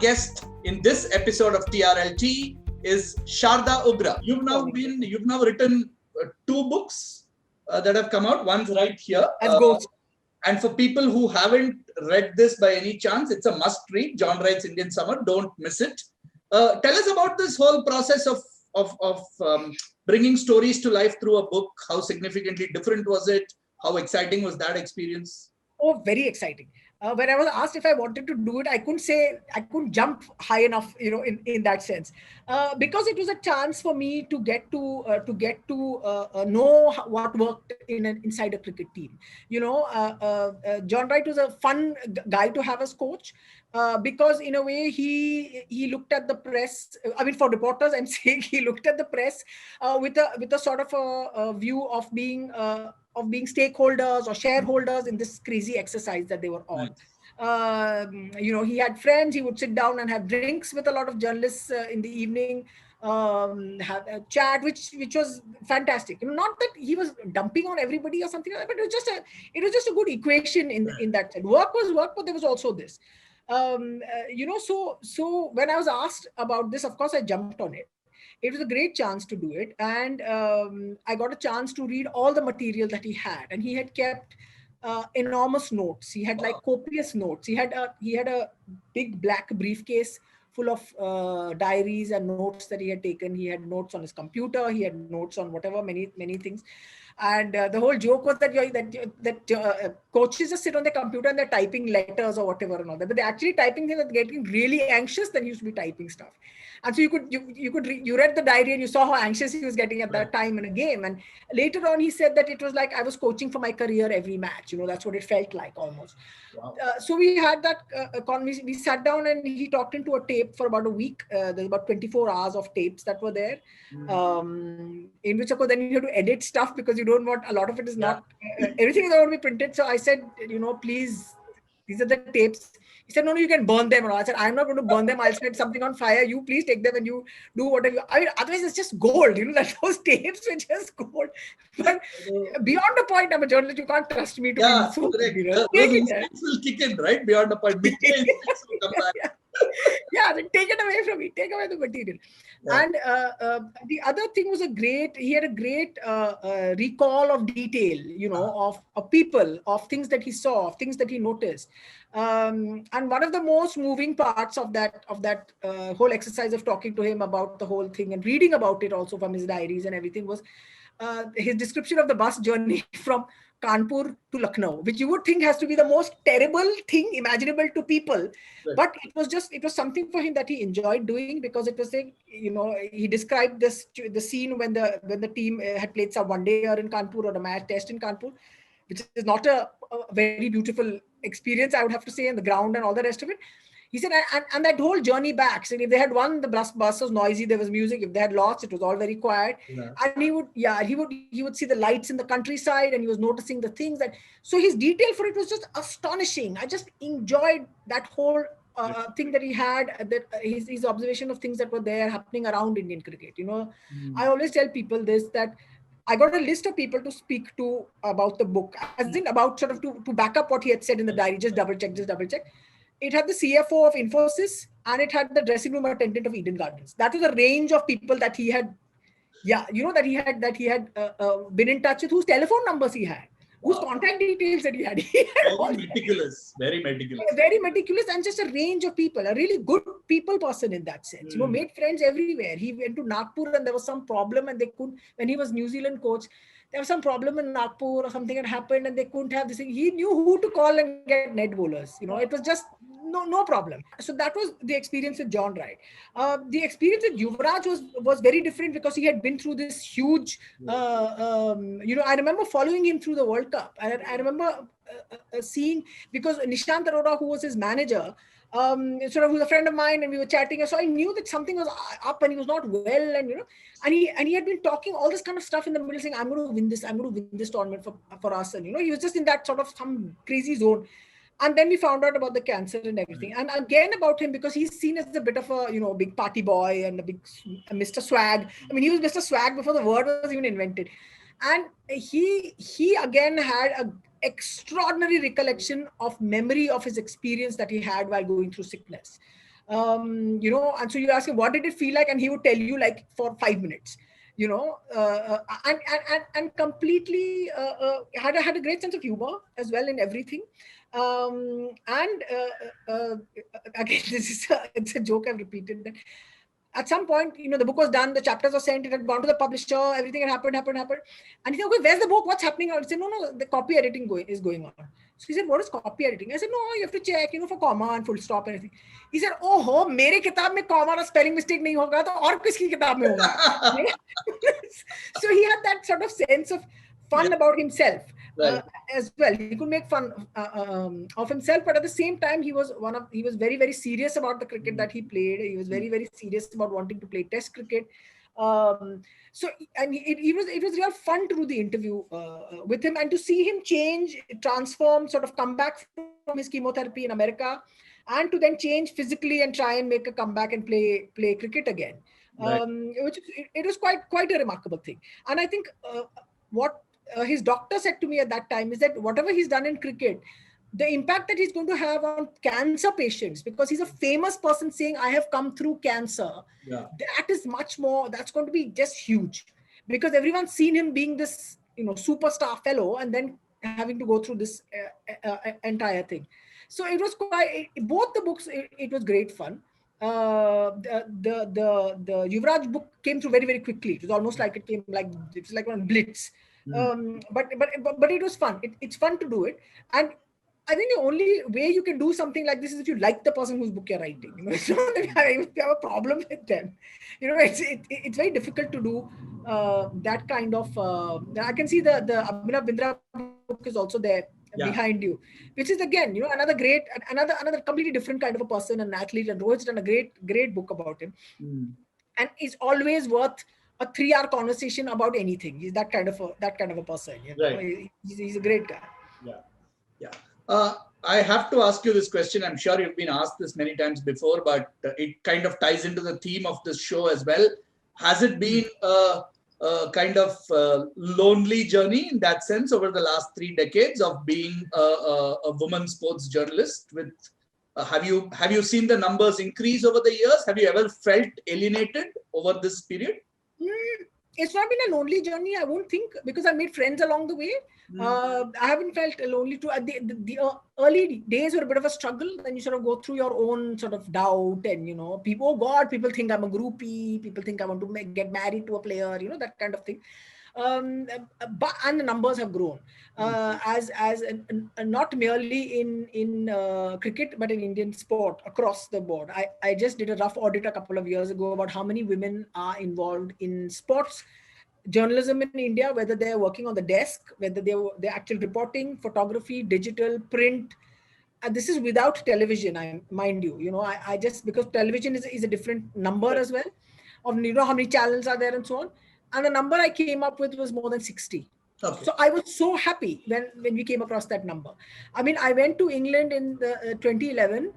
guest in this episode of TRLT is Sharda Ugra. You've now written two books that have come out. One's right here. And for people who haven't read this by any chance, it's a must read. John Wright's Indian Summer. Don't miss it. Tell us about this whole process of bringing stories to life through a book. How significantly different was it? How exciting was that experience? Oh, very exciting. When I was asked if I wanted to do it, I couldn't jump high enough, in that sense, because it was a chance for me to get to know what worked inside a cricket team. John Wright was a fun guy to have as coach, because in a way he looked at the press. I mean, for reporters, I'm saying he looked at the press with a sort of a view of being stakeholders or shareholders in this crazy exercise that they were on. He had friends. He would sit down and have drinks with a lot of journalists in the evening, have a chat, which was fantastic. Not that he was dumping on everybody or something like that, but it was just a good equation in that sense. Work was work, but there was also this. So when I was asked about this, of course I jumped on it. It was a great chance to do it, and I got a chance to read all the material that he had, and he had kept enormous notes. He had like copious notes. He had a big black briefcase full of diaries and notes that he had taken. He had notes on his computer. He had notes on whatever, many things. And the whole joke was that coaches just sit on their computer and they're typing letters or whatever and all that. But they're actually typing things and getting really anxious. Then he used to be typing stuff. And so you read the diary and you saw how anxious he was getting at that time in a game. And later on, he said that it was like I was coaching for my career every match. That's what it felt like almost. Wow. So we had that we sat down and he talked into a tape for about a week. There's about 24 hours of tapes that were there, in which of course then you have to edit stuff because you don't want, a lot of it is not, everything is going to be printed. So I said, please, these are the tapes. He said, no, you can burn them. And I said, I'm not going to burn them. I'll set something on fire. You please take them and you do whatever. Otherwise it's just gold. That those tapes were just gold. But beyond the point, I'm a journalist. You can't trust me to be so. Those instincts will kick in, right? Beyond the point. Take it away from me. Take away the material. Yeah. And the other thing was he had a great recall of detail, of people, of things that he saw, of things that he noticed. And one of the most moving parts of that whole exercise of talking to him about the whole thing and reading about it also from his diaries and everything was his description of the bus journey from Kanpur to Lucknow, which you would think has to be the most terrible thing imaginable to people. Right. But it was something for him that he enjoyed doing, because it was he described the scene when the team had played some one day in Kanpur or a match test in Kanpur, which is not a very beautiful experience, I would have to say, on the ground and all the rest of it. He said, and that whole journey back, so if they had won, the bus was noisy, there was music. If they had lost, it was all very quiet. Yeah. And he would see the lights in the countryside, and he was noticing the things so his detail for it was just astonishing. I just enjoyed that whole thing that he had, his observation of things that were there happening around Indian cricket. I always tell people this, that I got a list of people to speak to about the book, as in about sort of to back up what he had said in the diary, just double check. It had the CFO of Infosys and it had the dressing room attendant of Eden Gardens. That was a range of people that he had, that he had been in touch with, whose telephone numbers he had, whose contact details that he had. Very meticulous. Very meticulous, and just a range of people, a really good people person in that sense. Made friends everywhere. He went to Nagpur and there was some problem and when he was New Zealand coach, there was some problem in Nagpur or something had happened and they couldn't have this thing. He knew who to call and get net bowlers. It was just no problem. So that was the experience with John Wright. The experience with Yuvraj was very different because he had been through this huge, I remember following him through the World Cup. I remember seeing, because Nishant Arora, who was his manager, who's a friend of mine, and we were chatting, so I knew that something was up and he was not well, and he had been talking all this kind of stuff in the middle, saying, I'm going to win this tournament for us, and he was just in that sort of some crazy zone. And then we found out about the cancer and everything. And again about him, because he's seen as a bit of a big party boy and a big Mr. Swag. I mean, he was Mr. Swag before the word was even invented. And he again had an extraordinary recollection of memory of his experience that he had while going through sickness. And so you ask him, what did it feel like? And he would tell you like for 5 minutes, and completely had a great sense of humor as well in everything. Again, it's a joke I've repeated that at some point, the book was done, the chapters were sent, it had gone to the publisher, everything had happened. And he said, okay, where's the book? What's happening? I said, no, the copy editing is going on. So he said, what is copy editing? I said, no, you have to check, for comma and full stop and everything. He said, oh, mere kitab mein comma or spelling mistake nahi hoga, to aur kiski kitab mein hoga. So he had that sort of sense of fun about himself. Right. As well. He could make fun of himself, but at the same time, he was very, very serious about the cricket that he played. He was very, very serious about wanting to play Test cricket. So, and it was real fun to do the interview with him and to see him change, transform, sort of come back from his chemotherapy in America, and to then change physically and try and make a comeback and play cricket again. Right. It was quite a remarkable thing. And I think what his doctor said to me at that time is that whatever he's done in cricket, the impact that he's going to have on cancer patients, because he's a famous person saying, I have come through cancer. Yeah. That is much more, that's going to be just huge, because everyone's seen him being this, superstar fellow and then having to go through this entire thing. So it was both the books, it was great fun. The Yuvraj book came through very, very quickly. It was almost like it was like one blitz. But it was fun. It's fun to do it. And I think the only way you can do something like this is if you like the person whose book you're writing. It's not that if you have a problem with them. It's very difficult to do that kind of. I can see the Abhinav Bindra book is also there behind you, which is again another completely different kind of a person, an athlete, and Rohit's done a great book about him, and is always worth a 3-hour conversation about anything. He's that kind of a person. Right. He's a great guy. Yeah. I have to ask you this question. I'm sure you've been asked this many times before, but it kind of ties into the theme of this show as well. Has it been a kind of lonely journey in that sense over the last 3 decades of being a woman sports journalist? With have you seen the numbers increase over the years? Have you ever felt alienated over this period? It's not been a lonely journey, I won't think, because I made friends along the way. I haven't felt lonely too. The early days were a bit of a struggle. Then you sort of go through your own sort of doubt, and people think I'm a groupie. People think I want to get married to a player. That kind of thing. And the numbers have grown as not merely in cricket, but in Indian sport across the board. I just did a rough audit a couple of years ago about how many women are involved in sports journalism in India, whether they're working on the desk, whether they're actual reporting, photography, digital, print. This is without television, mind you. I just, because television is a different number as well, of how many channels are there and so on. And the number I came up with was more than 60. Okay. So I was so happy when we came across that number. I mean, I went to England in 2011,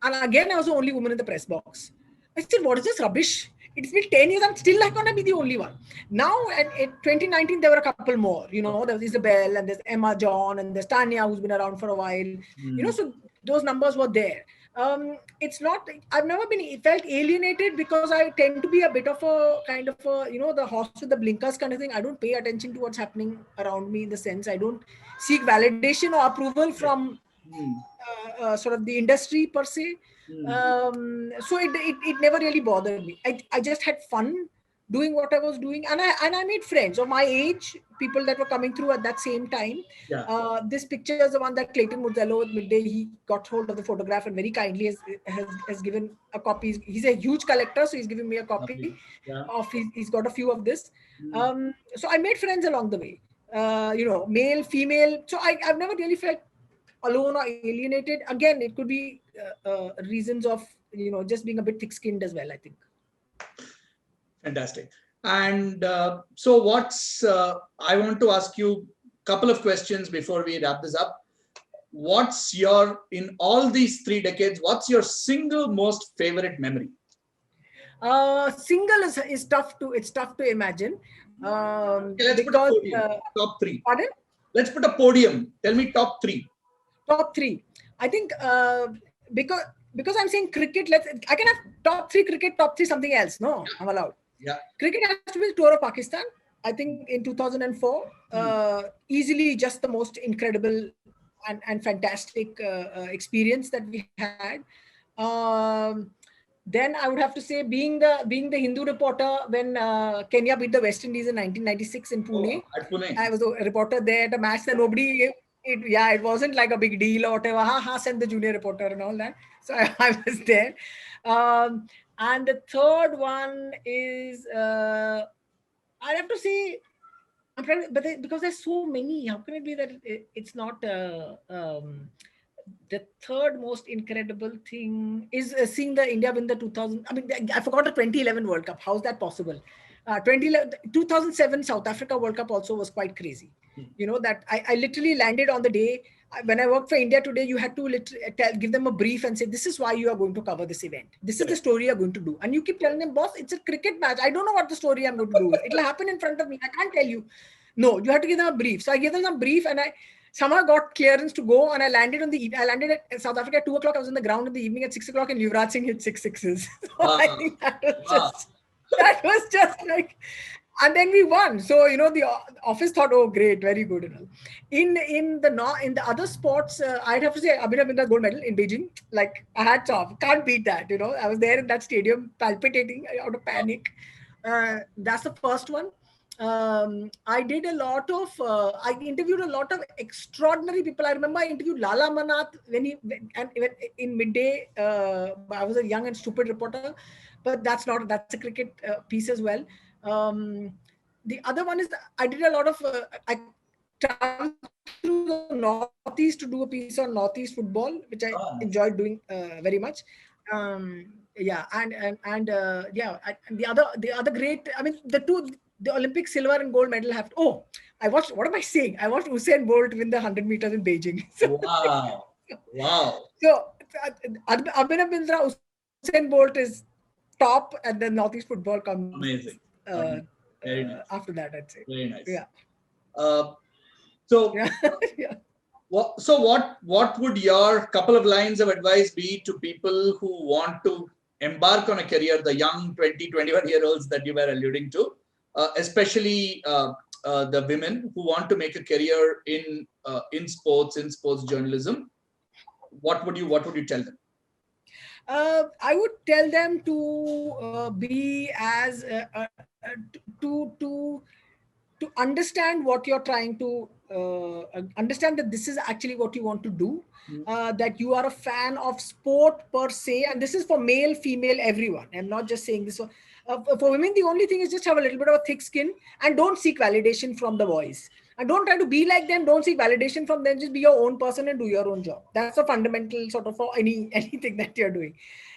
and again, I was the only woman in the press box. I said, what is this rubbish? It's been 10 years, I'm still not going to be the only one. Now, in 2019, there were a couple more. There was Isabel, and there's Emma John, and there's Tanya, who's been around for a while. So those numbers were there. It's not, I've never felt alienated, because I tend to be a bit of a kind of a, the horse with the blinkers kind of thing. I don't pay attention to what's happening around me, in the sense I don't seek validation or approval from sort of the industry per se. So it never really bothered me. I just had fun doing what I was doing, and I made friends of my age, people that were coming through at that same time. This picture is the one that Clayton Muzzello at Midday, he got hold of the photograph and very kindly has given a copy. He's a huge collector, so he's given me a copy of he's got a few of this. So I made friends along the way, male, female. So I've never really felt alone or alienated. Again, it could be reasons of just being a bit thick-skinned as well, I think. Fantastic. And so I want to ask you a couple of questions before we wrap this up. In all these 3 decades, what's your single most favorite memory? Single is tough to imagine. Okay, let's put a podium. Top 3. Pardon? Let's put a podium. Tell me top 3. Top 3. I think because because I'm saying cricket, I can have top 3 cricket, top 3 something else. No, I'm allowed. Yeah. Cricket has to be the tour of Pakistan. I think in 2004, easily just the most incredible and fantastic experience that we had. Um, then I would have to say being the Hindu reporter when Kenya beat the West Indies in 1996 in Pune. At Pune. I was a reporter there at a match that nobody. It wasn't like a big deal or whatever. Send the junior reporter and all that. So I was there. And the third one is I'd have to say I'm trying, because there's so many. How can it be that it's not? The third most incredible thing is seeing the India win the 2000. I mean, I forgot the 2011 World Cup. How's that possible? 2007 South Africa World Cup also was quite crazy. You know that I literally landed on the day when I worked for India Today. You had to give them a brief and say, this is why you are going to cover this event. This is the story you're going to do. And you keep telling them, boss, it's a cricket match. I don't know what the story I'm going to do. It'll happen in front of me. I can't tell you. No, you have to give them a brief. So I gave them a brief and I somehow got clearance to go, and I landed at South Africa at 2:00. I was on the ground in the evening at 6:00, and Yuvraj Singh hit 6 sixes. So I think that was just like, and then we won. So the office thought, oh great, very good. In the other sports, I'd have to say Abhinav Bindra's gold medal in Beijing. Like, hats off, can't beat that. I was there in that stadium palpitating out of panic. That's the first one. I did a lot of, I interviewed a lot of extraordinary people. I remember I interviewed Lala Manath in midday. I was a young and stupid reporter, but that's a cricket piece as well. The other one is I did a lot of, I traveled through the Northeast to do a piece on Northeast football, which I enjoyed doing very much. Yeah, and the other great, I mean, the Olympic silver and gold medal have to, I watched Usain Bolt win the 100 meters in Beijing. So, Wow. So Abhinav Bindra, Usain Bolt is top, and then Northeast football comes. Amazing. Very nice. After that, I'd say. Very nice. Yeah. So, yeah. What would your couple of lines of advice be to people who want to embark on a career, the young 20, 21-year-olds that you were alluding to, especially the women who want to make a career in sports journalism? What would you tell them? I would tell them to be as to understand what you're trying to understand, that this is actually what you want to do, that you are a fan of sport per se, and this is for male, female, everyone. I'm not just saying this for women. The only thing is just have a little bit of a thick skin and don't seek validation from the boys, and don't try to be like them. Don't seek validation from them. Just be your own person and do your own job. That's a fundamental sort of for anything that you're doing.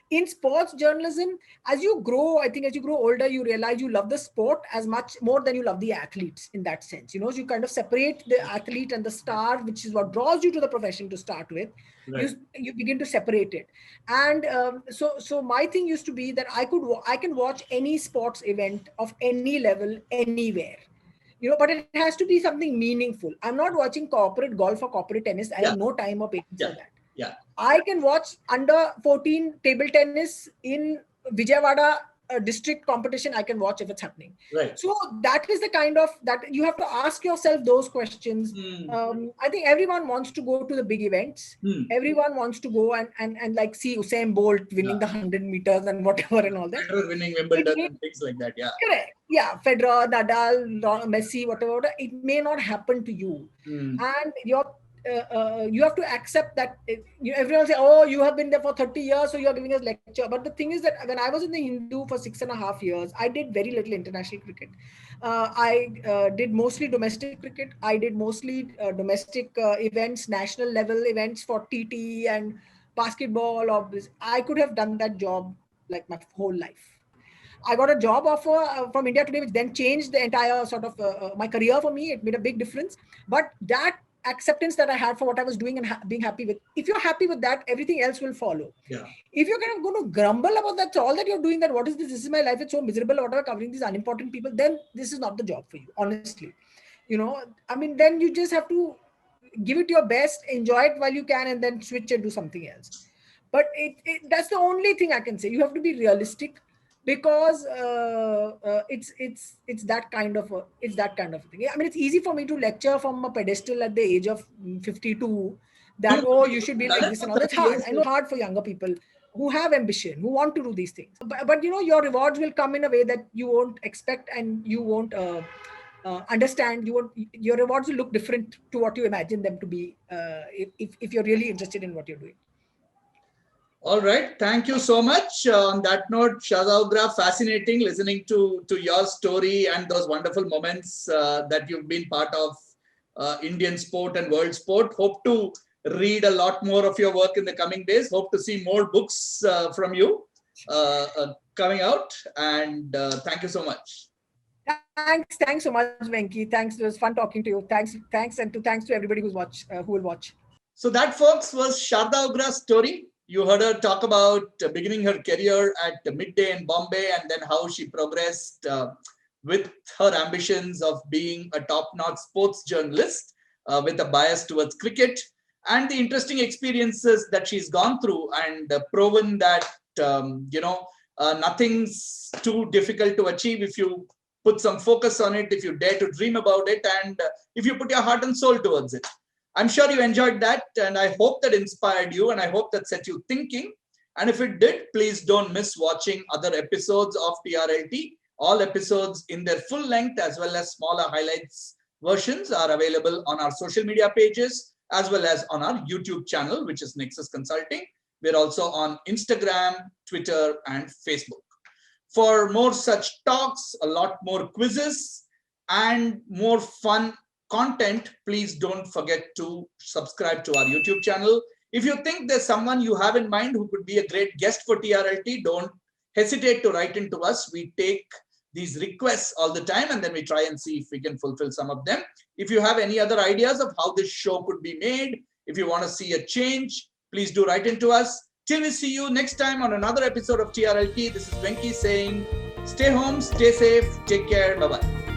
In sports journalism, as you grow older, you realize you love the sport as much more than you love the athletes in that sense. So you kind of separate the athlete and the star, which is what draws you to the profession to start with. Right. You begin to separate it. And so my thing used to be that I can watch any sports event of any level, anywhere. But it has to be something meaningful. I'm not watching corporate golf or corporate tennis. I have no time or patience for that. Yeah. I can watch under 14 table tennis in Vijayawada district competition. I can watch if it's happening. Right. So that is the kind of that you have to ask yourself those questions. I think everyone wants to go to the big events. Everyone wants to go and like see Usain Bolt winning the 100 meters and whatever and all that. Federer winning Wimbledon and things like that. Yeah. Correct. Yeah. Federer, Nadal, Messi, whatever. It may not happen to you. And you have to accept that everyone say, oh, you have been there for 30 years, so you're giving us lecture. But the thing is that when I was in the Hindu for 6.5 years, I did very little international cricket. I did mostly domestic cricket. I did mostly domestic events, national level events for TT and basketball. I could have done that job like my whole life. I got a job offer from India Today, which then changed the entire sort of my career for me. It made a big difference. But that acceptance that I had for what I was doing and being happy with, if you're happy with that, everything else will follow. Yeah. If you're kind of going to grumble about that, all that you're doing, that what is this? This is my life. It's so miserable. Whatever, covering these unimportant people, then this is not the job for you, honestly. I mean, then you just have to give it your best, enjoy it while you can, and then switch and do something else. But that's the only thing I can say. You have to be realistic, because it's that kind of a thing. I mean, it's easy for me to lecture from a pedestal at the age of 52 that, oh, you should be like this and all. That's hard. I know, hard for younger people who have ambition, who want to do these things. But your rewards will come in a way that you won't expect, and you won't understand. Your rewards will look different to what you imagine them to be, if you're really interested in what you're doing. All right. Thank you so much. On that note, Sharda Ugra, fascinating listening to your story and those wonderful moments that you've been part of Indian sport and world sport. Hope to read a lot more of your work in the coming days. Hope to see more books from you coming out. And thank you so much. Thanks so much, Venky. Thanks. It was fun talking to you. Thanks, and thanks to everybody who will watch. So that, folks, was Sharda Ugra's story. You heard her talk about beginning her career at Midday in Bombay, and then how she progressed with her ambitions of being a top-notch sports journalist with a bias towards cricket, and the interesting experiences that she's gone through, and proven that nothing's too difficult to achieve if you put some focus on it, if you dare to dream about it, and if you put your heart and soul towards it. I'm sure you enjoyed that, and I hope that inspired you, and I hope that set you thinking. And if it did, please don't miss watching other episodes of TRLT. All episodes in their full length as well as smaller highlights versions are available on our social media pages as well as on our YouTube channel, which is Nexus Consulting. We're also on Instagram, Twitter, and Facebook. For more such talks, a lot more quizzes, and more fun content, please don't forget to subscribe to our YouTube channel. If you think there's someone you have in mind who could be a great guest for TRLT, don't hesitate to write into us. We take these requests all the time, and then we try and see if we can fulfill some of them. If you have any other ideas of how this show could be made, if you want to see a change, please do write into us. Till we see you next time on another episode of TRLT, this is Venky saying, stay home, stay safe, take care, bye-bye.